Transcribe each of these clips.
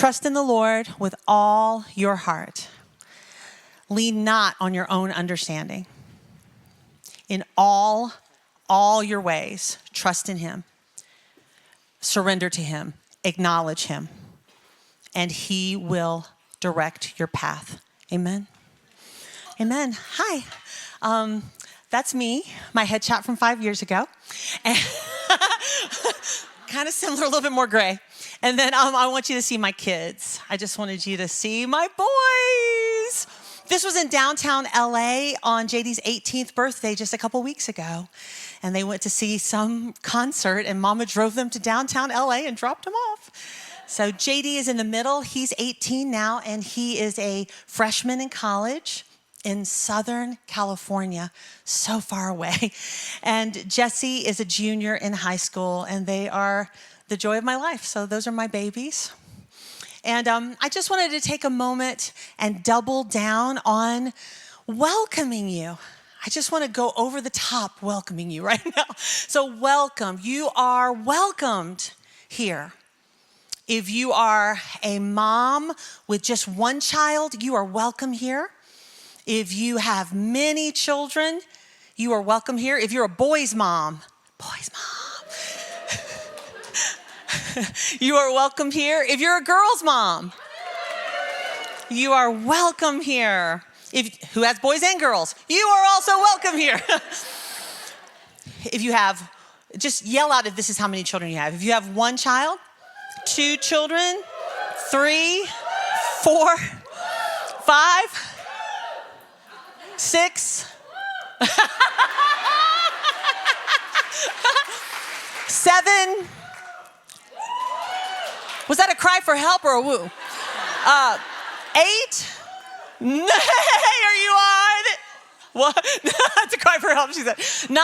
Trust in the Lord with all your heart. Lean not on your own understanding. In all your ways, trust in him. Surrender to him. Acknowledge him. And he will direct your path. Amen. Amen. Hi. That's me, my headshot from 5 years ago. And kind of similar, a little bit more gray. And then I want you to see my kids. I just wanted you to see my boys. This was in downtown LA on JD's 18th birthday just a couple weeks ago. And they went to see some concert and Mama drove them to downtown LA and dropped them off. So JD is in the middle. He's 18 now and he is a freshman in college in Southern California, so far away. And Jesse is a junior in high school and they are the joy of my life. So those are my babies. And I just wanted to take a moment and double down on welcoming you. I just want to go over the top welcoming you right now. So welcome. You are welcomed here. If you are a mom with just one child, you are welcome here. If you have many children, you are welcome here. If you're a boy's mom, you are welcome here. If you're a girl's mom, you are welcome here. Who has boys and girls, you are also welcome here. If you have, just yell out if this is how many children you have. If you have one child, 2 children, 3, 4, 5, 6, 7. Was that a cry for help or a woo? 8. Nay, are you on? What? That's a cry for help, she said. 9,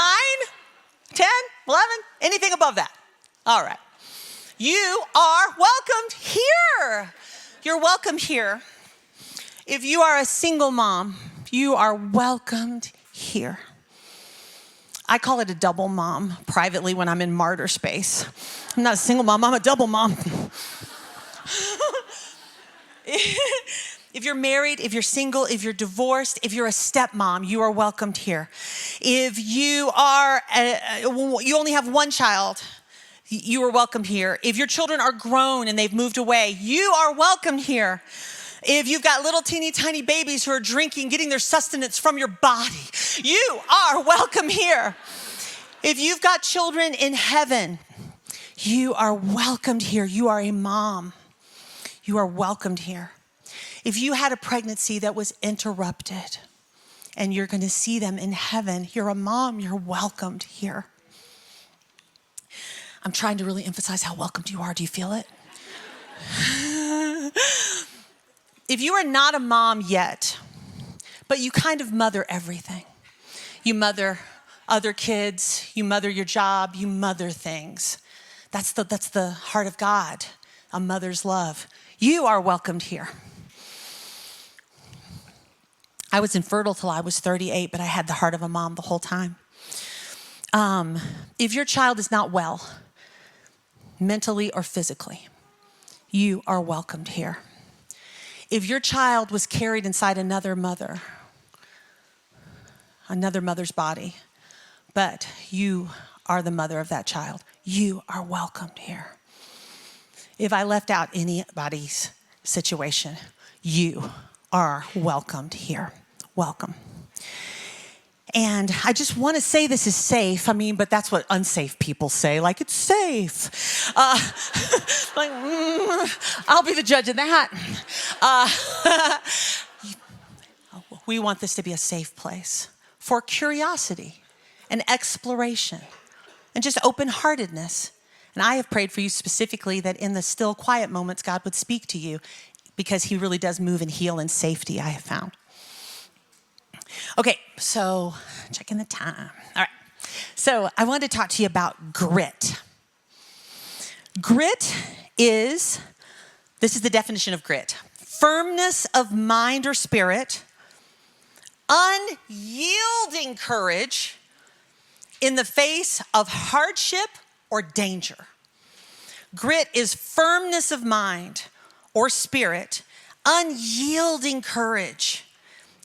10, 11, anything above that. All right. You are welcomed here. You're welcome here. If you are a single mom, you are welcomed here. I call it a double mom privately when I'm in martyr space. I'm not a single mom, I'm a double mom. If you're married, if you're single, if you're divorced, if you're a stepmom, you are welcomed here. If you are, you only have one child, you are welcome here. If your children are grown and they've moved away, you are welcome here. If you've got little teeny tiny babies who are drinking, getting their sustenance from your body, you are welcome here. If you've got children in heaven, you are welcomed here. You are a mom. You are welcomed here. If you had a pregnancy that was interrupted and you're going to see them in heaven, you're a mom, you're welcomed here. I'm trying to really emphasize how welcomed you are. Do you feel it? If you are not a mom yet, but you kind of mother everything. You mother other kids, you mother your job, you mother things. That's the heart of God, a mother's love. You are welcomed here. I was infertile till I was 38, but I had the heart of a mom the whole time. If your child is not well, mentally or physically, you are welcomed here. If your child was carried inside another mother's body, but you are the mother of that child, you are welcomed here. If I left out anybody's situation, you are welcomed here. Welcome. And I just want to say this is safe. But that's what unsafe people say. Like, it's safe. I'll be the judge of that. We want this to be a safe place for curiosity and exploration and just open-heartedness. And I have prayed for you specifically that in the still, quiet moments, God would speak to you because he really does move and heal in safety, I have found. Okay, so checking the time. All right. So I wanted to talk to you about grit. Grit this is the definition of grit: firmness of mind or spirit, unyielding courage in the face of hardship or danger. Grit is firmness of mind or spirit, unyielding courage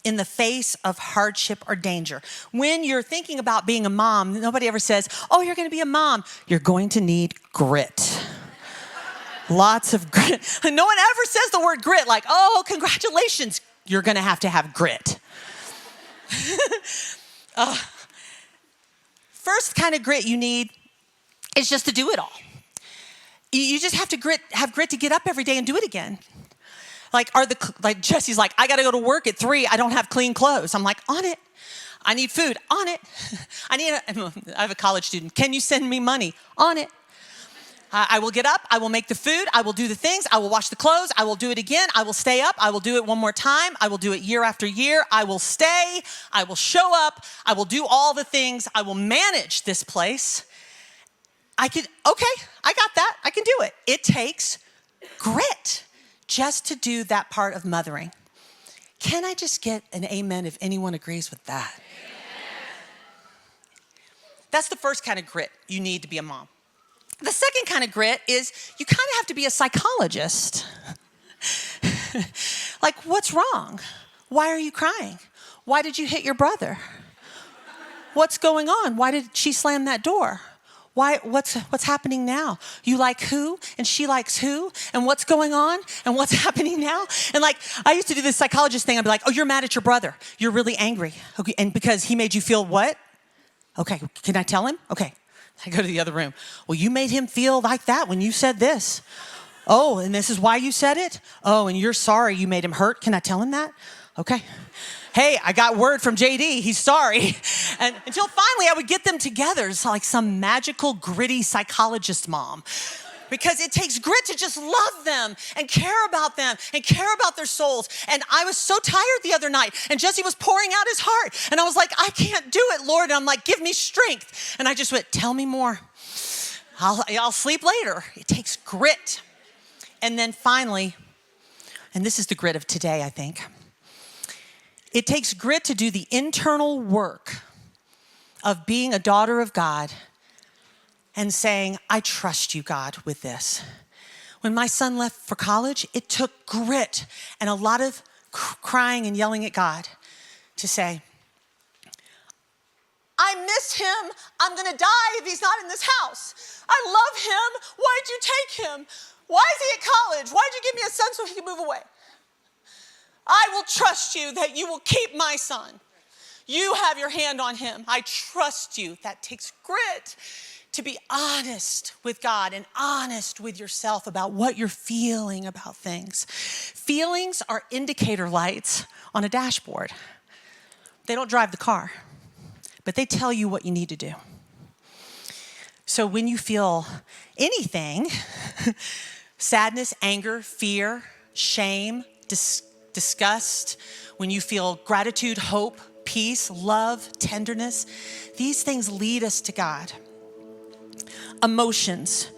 in the face of hardship or danger. When you're thinking about being a mom, nobody ever says, oh, you're going to be a mom. You're going to need grit. Lots of grit. No one ever says the word grit like, oh, congratulations. You're going to have grit. First kind of grit you need is just to do it all. You just have to have grit to get up every day and do it again. Like Jesse's like, I got to go to work at 3. I don't have clean clothes. I'm like, on it. I need food. On it. I have a college student. Can you send me money? On it. I will get up. I will make the food. I will do the things. I will wash the clothes. I will do it again. I will stay up. I will do it one more time. I will do it year after year. I will stay. I will show up. I will do all the things. I will manage this place. I got that. I can do it. It takes grit just to do that part of mothering. Can I just get an amen if anyone agrees with that? Amen. That's the first kind of grit you need to be a mom. The second kind of grit is you kind of have to be a psychologist. Like, what's wrong? Why are you crying? Why did you hit your brother? What's going on? Why did she slam that door? Why? What's happening now? You like who? And she likes who? And what's going on? And what's happening now? And like, I used to do this psychologist thing. I'd be like, oh, you're mad at your brother. You're really angry. Okay, and because he made you feel what? Okay, can I tell him? Okay. I go to the other room. Well, you made him feel like that when you said this. Oh, and this is why you said it? Oh, and you're sorry you made him hurt. Can I tell him that? Okay. Hey, I got word from JD. He's sorry. And until finally I would get them together. It's like some magical, gritty psychologist mom. Because it takes grit to just love them and care about them and care about their souls. And I was so tired the other night, and Jesse was pouring out his heart. And I was like, I can't do it, Lord. And I'm like, give me strength. And I just went, tell me more. I'll sleep later. It takes grit. And then finally, and this is the grit of today, I think. It takes grit to do the internal work of being a daughter of God and saying, I trust you, God, with this. When my son left for college, it took grit and a lot of crying and yelling at God to say, I miss him. I'm going to die if he's not in this house. I love him. Why'd you take him? Why is he at college? Why'd you give me a son so he can move away? I will trust you that you will keep my son. You have your hand on him. I trust you. That takes grit. To be honest with God and honest with yourself about what you're feeling about things. Feelings are indicator lights on a dashboard. They don't drive the car, but they tell you what you need to do. So when you feel anything, sadness, anger, fear, shame, disgust, when you feel gratitude, hope, peace, love, tenderness, these things lead us to God. Emotions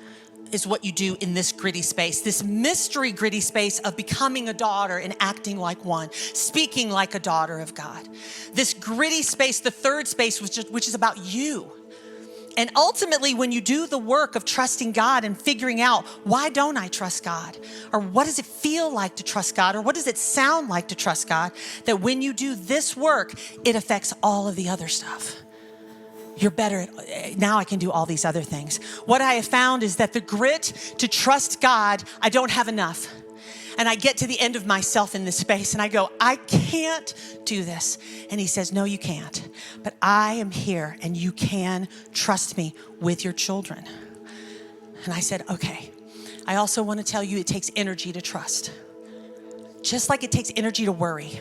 is what you do in this gritty space, this mystery gritty space of becoming a daughter and acting like one, speaking like a daughter of God. This gritty space, the third space, which is about you. And ultimately, when you do the work of trusting God and figuring out, why don't I trust God? Or what does it feel like to trust God? Or what does it sound like to trust God? That when you do this work, it affects all of the other stuff. You're better. Now I can do all these other things. What I have found is that the grit to trust God, I don't have enough. And I get to the end of myself in this space and I go, I can't do this. And he says, no, you can't. But I am here and you can trust me with your children. And I said, okay. I also want to tell you it takes energy to trust. Just like it takes energy to worry.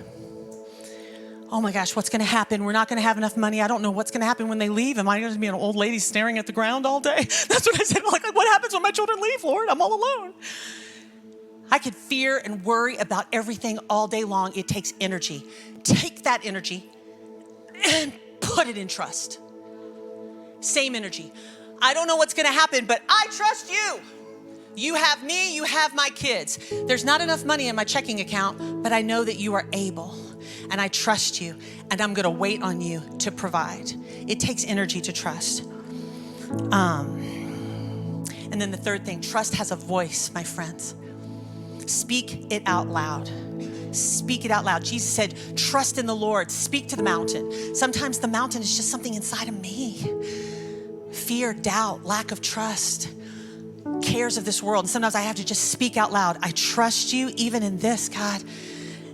Oh my gosh, what's going to happen? We're not going to have enough money. I don't know what's going to happen when they leave. Am I going to be an old lady staring at the ground all day? That's what I said. Like, what happens when my children leave, Lord? I'm all alone. I could fear and worry about everything all day long. It takes energy. Take that energy and put it in trust. Same energy. I don't know what's going to happen, but I trust you. You have me, you have my kids. There's not enough money in my checking account, but I know that you are able. And I trust you, and I'm gonna wait on you to provide. It takes energy to trust. And then the third thing, trust has a voice, my friends. Speak it out loud. Speak it out loud. Jesus said, trust in the Lord. Speak to the mountain. Sometimes the mountain is just something inside of me. Fear, doubt, lack of trust, cares of this world. And sometimes I have to just speak out loud. I trust you even in this, God.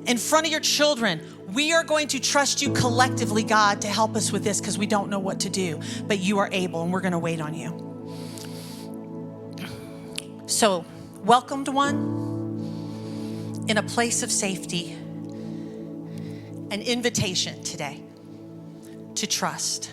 In front of your children, we are going to trust you collectively, God, to help us with this because we don't know what to do. But you are able, and we're going to wait on you. So, welcomed one in a place of safety, an invitation today to trust.